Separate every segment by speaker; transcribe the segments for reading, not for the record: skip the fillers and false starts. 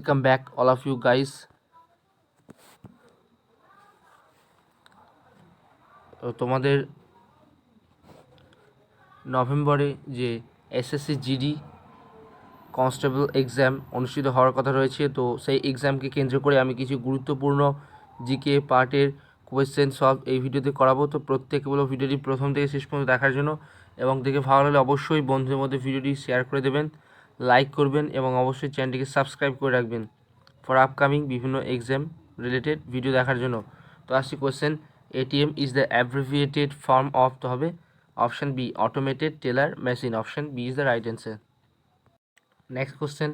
Speaker 1: welcome back all of you guys. তো তোমাদের নভেম্বরে যে এসএসসি জিডি কনস্টেবল এক্সাম অনুষ্ঠিত হওয়ার কথা রয়েছে, তো সেই এক্সামকে কেন্দ্র করে আমি কিছু গুরুত্বপূর্ণ জিকে পার্টের কোয়েশ্চেন সলভ এই ভিডিওতে করাবো। তো প্রত্যেকে বলো ভিডিওটি প্রথম থেকে শেষ পর্যন্ত দেখার জন্য, এবং দেখে ভালো লাগলে অবশ্যই বন্ধুদের মধ্যে ভিডিওটি শেয়ার করে দেবেন, লাইক করবেন এবং অবশ্যই চ্যানেলটিকে সাবস্ক্রাইব করে রাখবেন ফর আপকামিং বিভিন্ন এক্সাম রিলেটেড ভিডিও দেখার জন্য। তো আসছি question, ATM is the abbreviated form of তো হবে option B automated teller machine, option B is the right answer. Next question,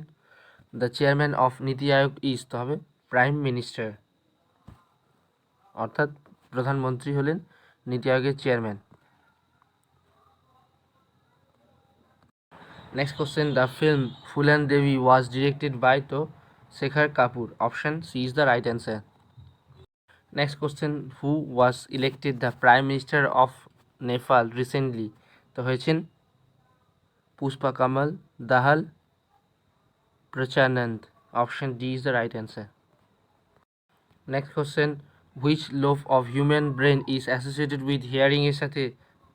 Speaker 1: the chairman of Niti Aayog is তো হবে প্রাইম মিনিস্টার, অর্থাৎ প্রধানমন্ত্রী হলেন নীতি আয়োগের chairman. Next question, the film Phoolan Devi was directed by তো Shekhar Kapur, option C is the right answer. Next question, who was elected the prime minister of Nepal recently, তো হয়েছেন Pushpa Kamal Dahal Prachanda, option D is the right answer. Next question, which lobe of human brain is associated with হিয়ারিংয়ের সাথে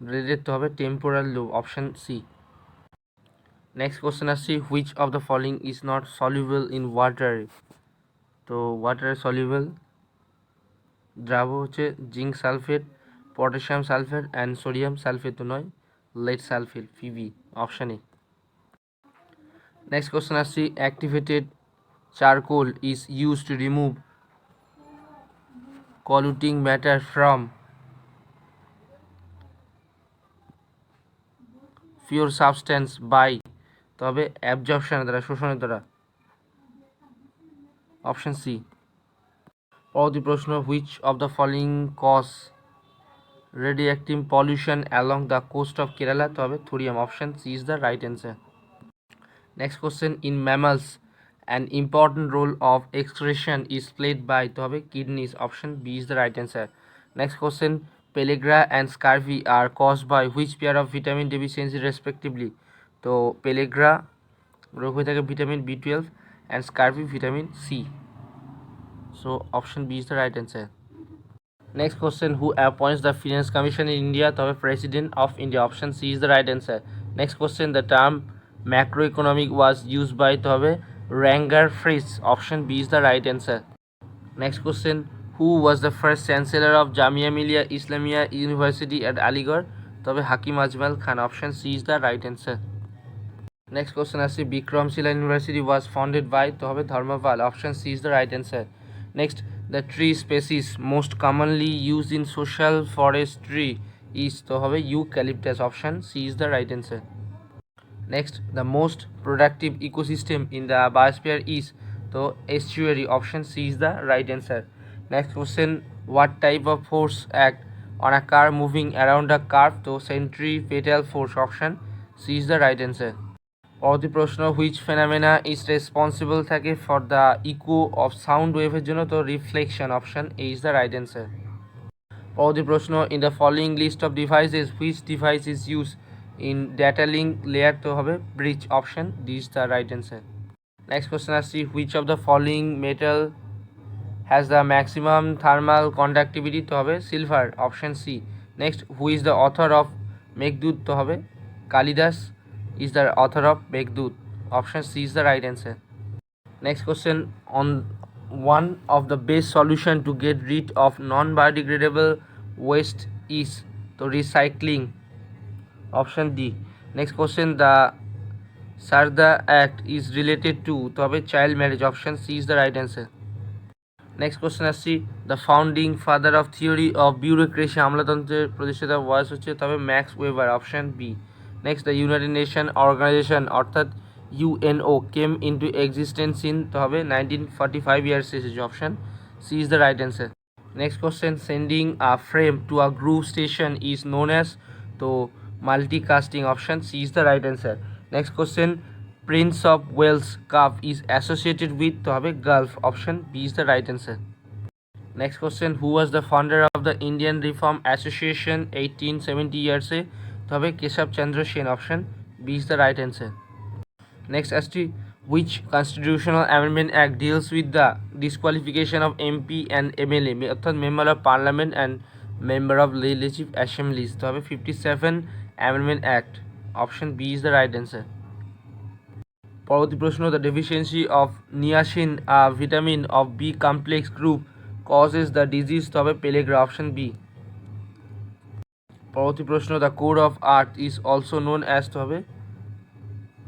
Speaker 1: related তো হবে temporal lobe, option C. Next question আসছি, which of the following is not soluble in water, তো ওয়াটারে soluble দ্রাব্য হচ্ছে zinc sulphate, potassium sulphate and sodium sulphate, তো নয় lead sulphate, P B, option A. Next question আসছি, activated charcoal is use to remove polluting matter from pure substance by, তবে অ্যাবজর্পশনের দ্বারা, শোষণের দ্বারা, অপশান সি। পরবর্তী প্রশ্ন, which of the following cause radioactive pollution along the coast of Kerala, তো হবে thorium, option C is the right answer. Next question, in mammals an important role of excretion is played by, তো হবে kidneys, option B is the right answer. Next question, pellagra and scurvy are caused by which pair of vitamin deficiency respectively, তো pellagra রোগ হয়ে থাকে vitamin বি12 and scurvy vitamin C, so option B is the right answer. Next question, who appoints the finance commission in India, তবে president of India, option C is the right answer. Next question, the term macro economic was use by, তো হবে Ragnar Frisch, option B is the right answer. Next question, who was the first chancellor of Jamia Millia Islamia university at Aligarh, তবে Hakim Ajmal Khan, option C is the right answer. Next question আসছে, Vikramshila university was founded by, তো হবে Dharmapal, option C is the right answer. Next, the tree species most commonly use in social forestry is, তো হবে eucalyptus, option C is the right answer. Next, the most productive ecosystem in the biosphere is, তো estuary, option C is the right answer. Next question, what type of force act on a car moving around a curve, তো centripetal force, option C is the right answer. পরবর্তী প্রশ্ন, which phenomena is responsible থাকে for the echo of sound ওয়েভের জন্য, তো reflection, option A is the right answer. পরবর্তী প্রশ্ন, in the following list of devices which device is use in data link layer, তো হবে bridge, option D is the right answer. Next question আসছি, which of the following metal has the maximum thermal conductivity, তো হবে silver, option C. Next, who is the author of Meghdoot, তো হবে Kalidas is the author of Meghdut, option C is the right answer. Next question, on one of the best solution to get rid of non-biodegradable waste is to recycling, option D. Next question, the Sarda Act is related to তবে child marriage, option C is the right answer. Next question আসছি, the founding father of theory of bureaucracy আমলাতন্ত্রের প্রতিষ্ঠাতা বয়স হচ্ছে তবে Max Weber, option B. Next, the United nation organization অর্থাৎ UNO came into existence in, তো হবে 1945 years এসেছে, option C is the right answer. Next question, sending a frame to a group station is known as, তো multicasting, option C is the right answer. Next question, Prince of Wales cup is associated with, তো হবে golf, option B is the right answer. Next question, who was the founder of the Indian reform association 1870 ইয়ার্সে, তো হবে Keshab Chandra Sen, option B is the right answer. Next আসছি, Which constitutional amendment act deals with the disqualification of MP and MLA অর্থাৎ member of parliament and member of legislative assemblies? তো হবে 57 amendment act. Option B is the right answer. পরবর্তী প্রশ্ন, the deficiency of niacin, a vitamin of B complex group, causes the disease? তো হবে pellagra. Option B. পরবর্তী প্রশ্ন, the core of earth is also known as? তো হবে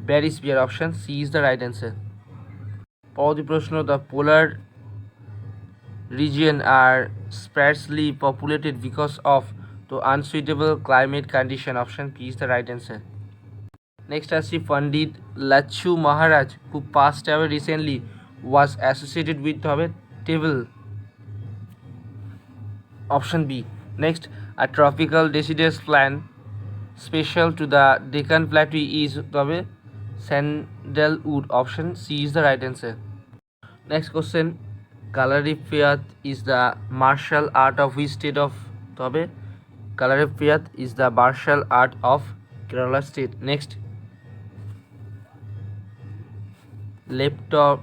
Speaker 1: Bariosphere. Option C is the right answer. পরবর্তী প্রশ্ন, the polar region are sparsely populated because of the unsuitable climate condition? Option P is the right answer. Next আসছি, Pandit Lachu Maharaj, who passed away recently, was associated with হবে table. Option B. Next, a tropical deciduous plant special to the Deccan Plateau is হবে sandalwood. Option C is the right answer. Next question, Kalarippayattu is the martial art of which state of? তো হবে Kalarippayattu is the martial art of Kerala state. Next, leptorosis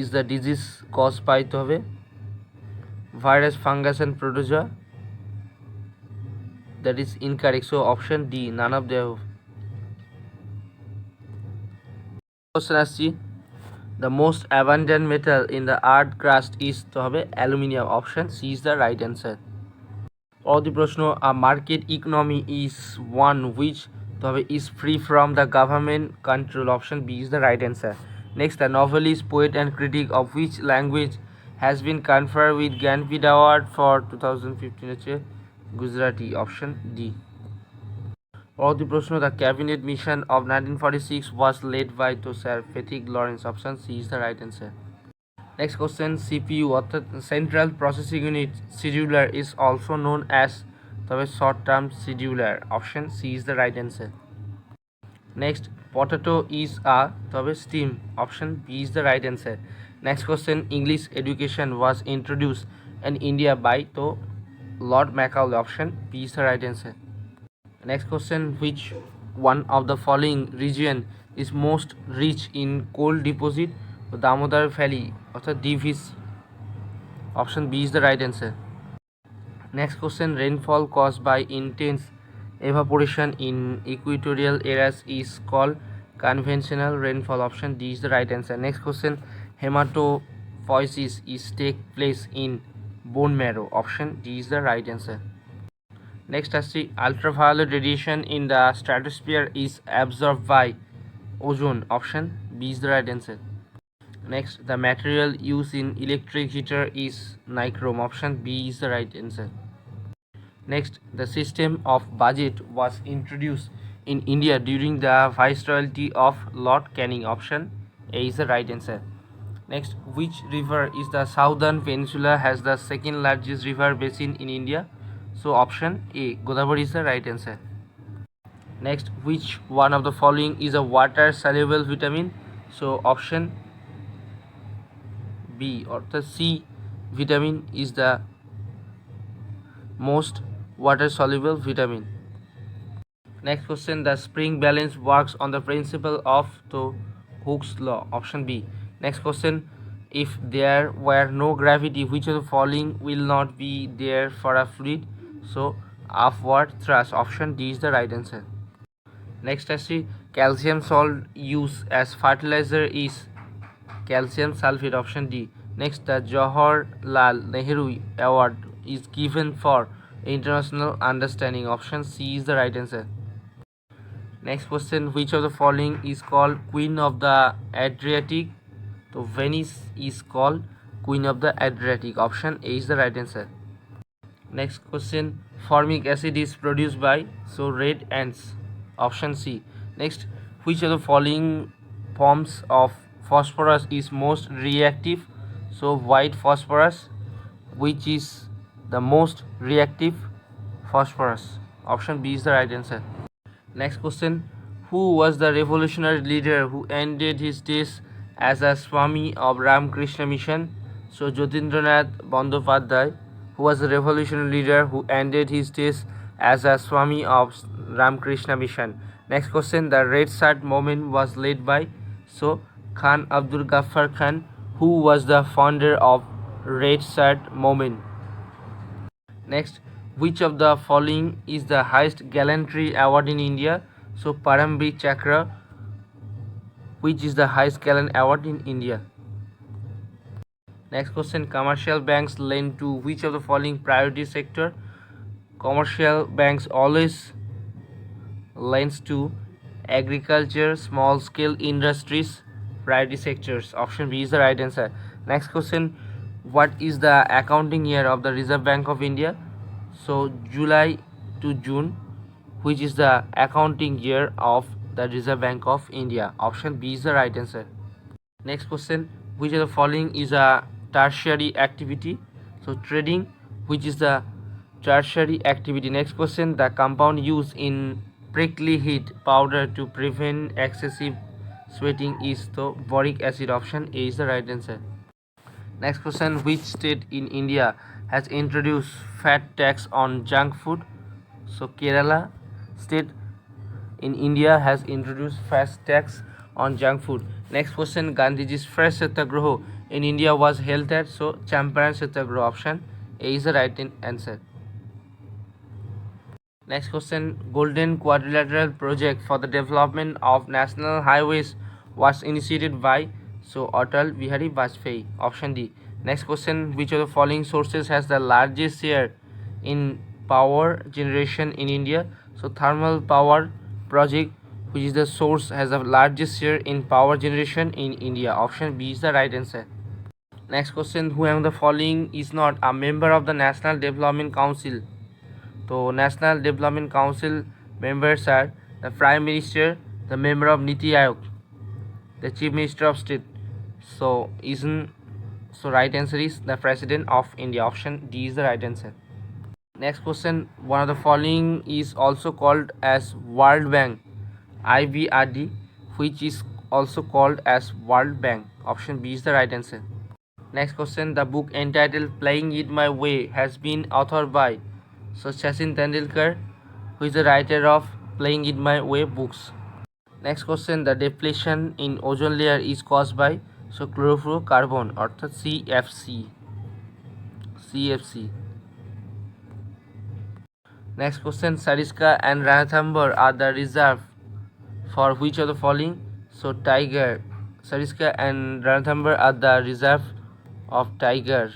Speaker 1: is the disease caused by? তো হবে virus, fungus and protozoa. That is incorrect, so option D, none of the above. Question আসছি, the most abundant metal in the earth crust is? তো হবে aluminium. Option C is the right answer. পরবর্তী প্রশ্ন, a market economy is one which? তো হবে is free from the government control. Option B is the right answer. Next, the novelist, poet and critic of which language has been conferred with Gyanpith Award for 2015? হচ্ছে Gujarati. Option D. পরবর্তী প্রশ্ন, the cabinet mission of 1946 was led by? তো sir Frederick Lawrence. Option C is the right answer. Next question, CPU অর্থাৎ Central Processing Unit scheduler is also known as? তবে short term scheduler. Option C is the right answer. Next, potato is a? তবে steam. Option B is the right answer. Next question, English education was introduced in India by? তো Lord Macaulay. Option B is the right answer. Next question, which one of the following region is most rich in coal deposit? Damodar Valley অর্থাৎ DVC. Option B is the right answer. Next question, rainfall caused by intense evaporation in equatorial areas is called conventional rainfall. Option D is the right answer. Next question, hematopoiesis is take place in bone marrow. Option D is the right answer. Next আসছি, ultraviolet radiation in the stratosphere is absorbed by ozone. Option B is the right answer. Next, the material used in electric heater is nichrome. Option B is the right answer. Next, the system of budget was introduced in India during the viceroyalty of Lord Canning. Option A is the right answer. Next, which river is the southern peninsula has the second largest river basin in India? So option A, Godavari is the right answer. Next, which one of the following is a water soluble vitamin? So option B অর্থাৎ C vitamin is the most water soluble vitamin. Next question, the spring balance works on the principle of the Hooke's law. Option B. Next question, if there were no gravity, which of the following will not be there for a fluid? So upward thrust. Option D is the right answer. Next actually, calcium salt used as fertilizer is calcium sulfate. Option D. Next, the Jawaharlal Nehru Award is given for international understanding. Option C is the right answer. Next question, which of the following is called Queen of the Adriatic? So Venice is called Queen of the Adriatic. Option A is the right answer. Next question, formic acid is produced by? So red ants. Option C. Next, which of the following forms of phosphorus is most reactive? So white phosphorus. Which is the most reactive phosphorus? Option B is the right answer. Next question, who was the revolutionary leader who ended his days as a Swami of Ramakrishna Mission? So Jyotirnath Bandyopadhyay, who was the revolutionary leader who ended his days as a Swami of Ramakrishna Mission. Next question, the Red Shirt movement was led by? So Khan Abdul Ghaffar Khan, who was the founder of Red Shirt movement. Next, which of the following is the highest gallantry award in India? So Paramveer Chakra, which is the highest gallant award in India. Next question, commercial banks lend to which of the following priority sector? Commercial banks always lends to agriculture, small scale industries, priority sectors. Option B is the right answer. Next question, what is the accounting year of the Reserve Bank of India? So July to June, which is the accounting year of the Reserve Bank of India. Option B is the right answer. Next question, which of the following is a tertiary activity? So trading, which is the tertiary activity. Next question, the compound used in prickly heat powder to prevent excessive sweating is the boric acid. Option A is the right answer. Next question, which state in India has introduced fat tax on junk food? So Kerala state in India has introduced fat tax on junk food. Next question, Gandhiji's first Satyagraha in India was held at so Champaran Satyagraha. Option A is the right answer. Next question, Golden Quadrilateral Project for the development of national highways was initiated by so Atal Bihari Vajpayee. Option D. Next question, which of the following sources has the largest share in power generation in India? So thermal power project, which is the source, has the largest share in power generation in India. Option B is the right answer. Next question, who among the following is not a member of the National Development Council? So National Development Council members are the Prime Minister, the member of Niti Aayog, the Chief Minister of State. So right answer is the President of India. Option D is the right answer. Next question, one of the following is also called as World Bank, IBRD, which is also called as World Bank. Option B is the right answer. Next question, the book entitled Playing It My Way has been authored by so Sachin Tendulkar, who is the writer of Playing It My Way books. Next question, the depletion in ozone layer is caused by so chlorofluorocarbon অর্থাৎ CFC. Next question, Sariska and Ranthambore are the reserve for which of the following? So tiger. Sariska and Ranthambore are the reserve of tiger.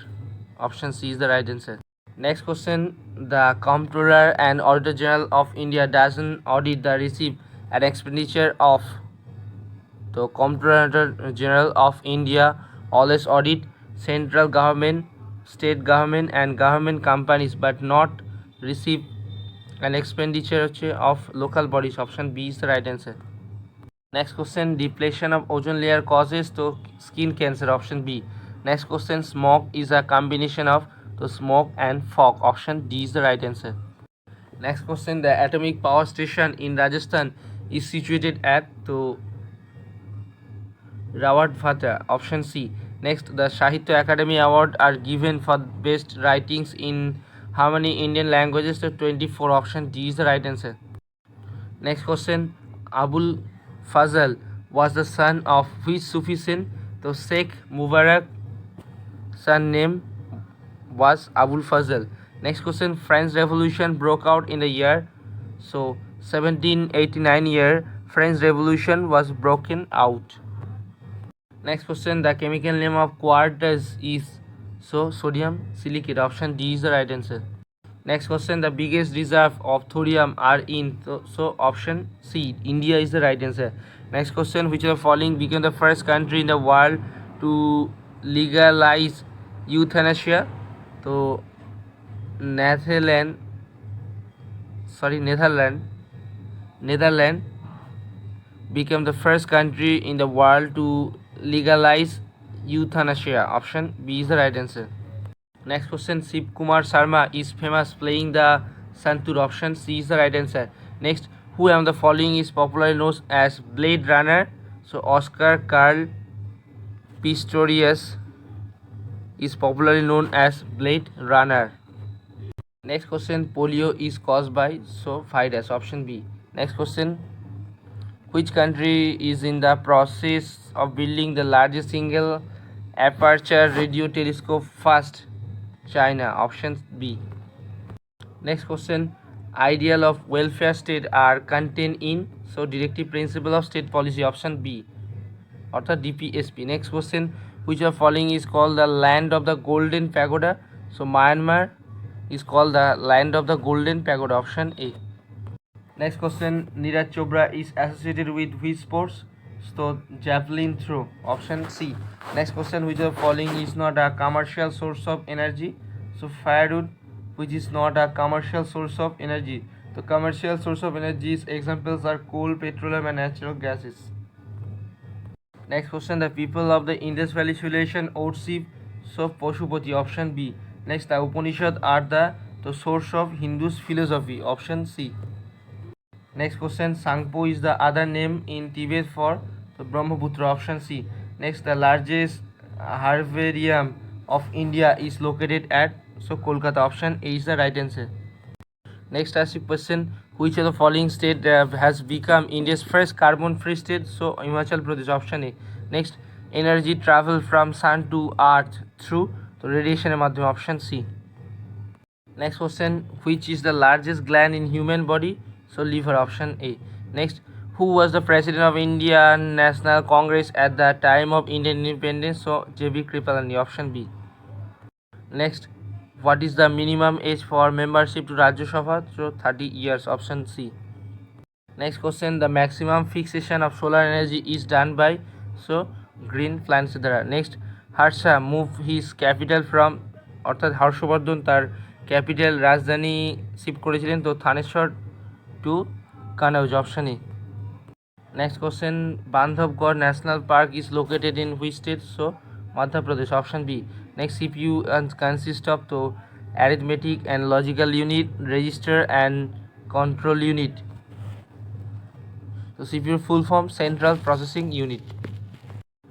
Speaker 1: Option C is the right answer. Next question, the Comptroller and Auditor General of India doesn't audit the receipt and expenditure of the Comptroller General of India always audit central government, state government and government companies but not receive an expenditure of local bodies. Option B is the right answer. Next question, depletion of ozone layer causes to skin cancer. Option B. Next question, smog is a combination of the smoke and fog. Option D is the right answer. Next question, the atomic power station in Rajasthan is situated at the Rawat. Option C. Next, the Sahitya Academy Award are given for best writings in how many Indian languages? So 24. Option D is the right answer. Next question, Abul Fazl was the son of which Sufi saint? The Sheikh Mubarak son name was Abul Fazl. Next question, French Revolution broke out in the year so 1789 year French Revolution was broken out. Next question, the chemical name of quartz is so sodium silicate. Option D is the right answer. Next question, the biggest reserve of thorium are in so option C, India is the right answer. Next question, which of the following became the first country in the world to legalize euthanasia? So Netherlands became the first country in the world to legalize euthanasia. Option B is the right answer. Next question, Shiv Kumar Sharma is famous playing the Santur. Option C is the right answer. Next, who among the following is popularly known as Blade Runner? So Oscar Carl Pistorius is popularly known as Blade Runner. Next question, polio is caused by so virus. Option B. Next question, Which country is in the process of building the largest single aperture radio telescope first? China. Option B. Next question. Ideal of welfare state are contained in so directive principle of state policy. Option B. অর্থাৎ DPSP. Next question, which of following is call the land of the golden pagoda? So Myanmar is call the land of the golden pagoda. Option A. Next question, Neeraj Chopra is associated with which sports? তো javelin throw. Option C. Next question, which of following is not a commercial source of energy? So firewood, which is not a commercial source of energy. The commercial source of energies examples are coal, petroleum and natural gases. Next question, the people of the Indus Valley civilization worship so Pashupati. Option B. Next, the Upanishad are the source of Hindu's philosophy. Option C. Next question, Sangpo is the other name in Tibet for the Brahmaputra. Option C. Next, the largest herbarium of India is located at so Kolkata. Option A is the right answer. Next ask you question, which of the following state has become India's first carbon free state? So Himachal Pradesh. Option A. Next, energy travel from sun to earth through the radiation এর মাধ্যমে. Option C. Next question, which is the largest gland in human body? So liver. Option A. Next, who was the president of Indian National Congress at the time of Indian independence? So J.B. Kripalani. Option B. Next, what is the minimum age for membership to Rajya Sabha? So 30 years. Option C. Next question, the maximum fixation of solar energy is done by so green plants দ্বারা. Next, Harsha moved his capital from অর্থাৎ হর্ষবর্ধন তার capital রাজধানী shift করেছিলেন তো Thaneshwar to Kannauj. Option A. Next question, Bandhavgarh national park is located in which state? So Madhya Pradesh. Option B. Next, CPU consists of the arithmetic and logical unit, register and control unit. So CPU full form central processing unit.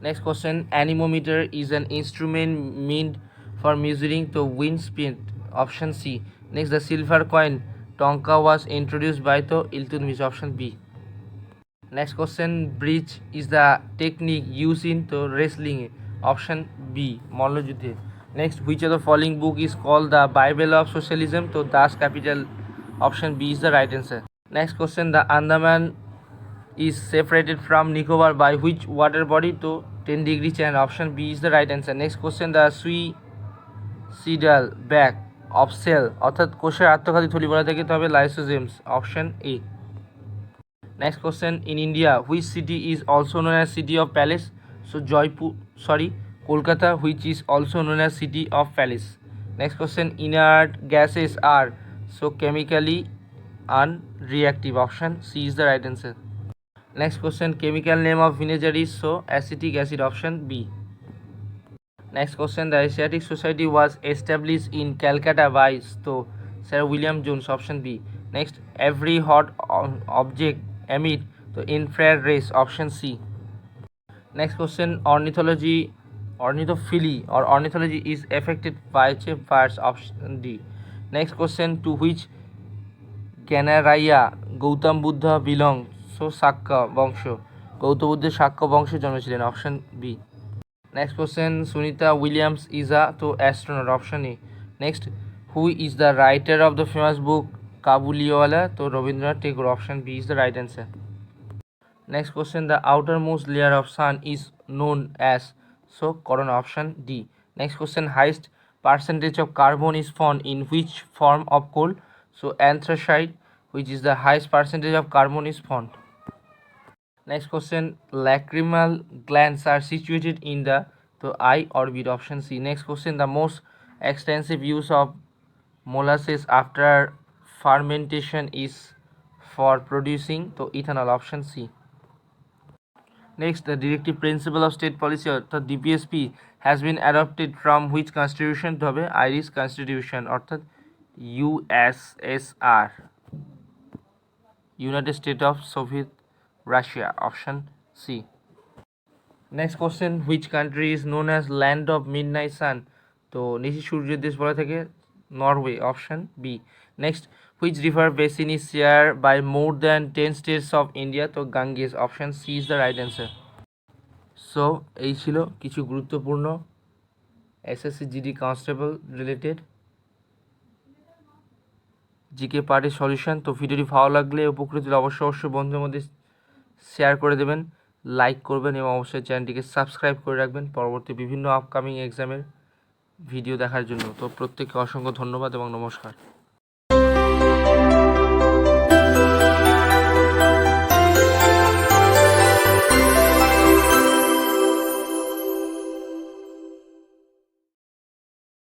Speaker 1: Next question, anemometer is an instrument meant for measuring the wind speed. Option C. Next, the silver coin Tonka was introduced by the Iltutmish. Option B. Next question, bridge is the technique used in the wrestling. Option B. মল্লযুদ্ধে. Next, which of the following book is called the Bible of Socialism? তো Das Kapital. Option B is the right answer. Next question, the Andaman is separated from Nicobar by which water body? তো 10° channel. Option B is the right answer. Next question, the suicidal bag of cell অর্থাৎ কোষের আত্মঘাতী থলি বলা থাকে তবে লাইসোজেমস. Option A. Next question, in India which city is also known as city of palace? So Kolkata, which is also known as city of palace. Next question, inert gases are so chemically unreactive. Option C is the right answer. Next question, chemical name of vinegar is so acetic acid. Option B. Next question, the Asiatic Society was established in Calcutta by so Sir William Jones. Option B. Next, every hot object emit the infrared rays. Option C. Next question, ornithology is affected by birds. Option D. Next question, to which Ganaraya Gautam Buddha belongs? So Sakka বংশ. গৌতম বুদ্ধের শাক্য বংশে জন্মেছিলেন. Option B. Next question, Sunita Williams is a তো astronaut. Option A. Next, who is the writer of the famous book Kabuliwala? তো Rabindranath Tagore. Option B is the right answer. Next question, the outermost layer of sun is known as so corona. Option D. Next question, highest percentage of carbon is found in which form of coal? So anthracite, which is the highest percentage of carbon is found. Next question, lacrimal glands are situated in the eye orbit. Option C. Next question, the most extensive use of molasses after fermentation is for producing ethanol. Option C. Next, the directive principle of state policy অর্থাৎ DPSP has been adopted from which constitution? তো হবে Irish constitution অর্থাৎ USSR, United States of Soviet Russia. Option C. Next question, which country is known as land of midnight sun? তো নিশি সূর্যের দেশ বলা থাকে Norway. Option B. Next, which river basin is share by more than 10 states of India? তো Ganges, option C is the right answer. So এই ছিল কিছু গুরুত্বপূর্ণ SSC GD constable related GK পার্টের সলিউশন। তো ভিডিওটি ভালো লাগলে উপকৃত হলে অবশ্যই বন্ধুদের মধ্যে শেয়ার করে দেবেন, লাইক করবেন এবং অবশ্যই চ্যানেলটিকে সাবস্ক্রাইব করে রাখবেন পরবর্তী বিভিন্ন আপকামিং এক্সামের ভিডিও দেখার জন্য। তো প্রত্যেককে অসংখ্য ধন্যবাদ এবং নমস্কার।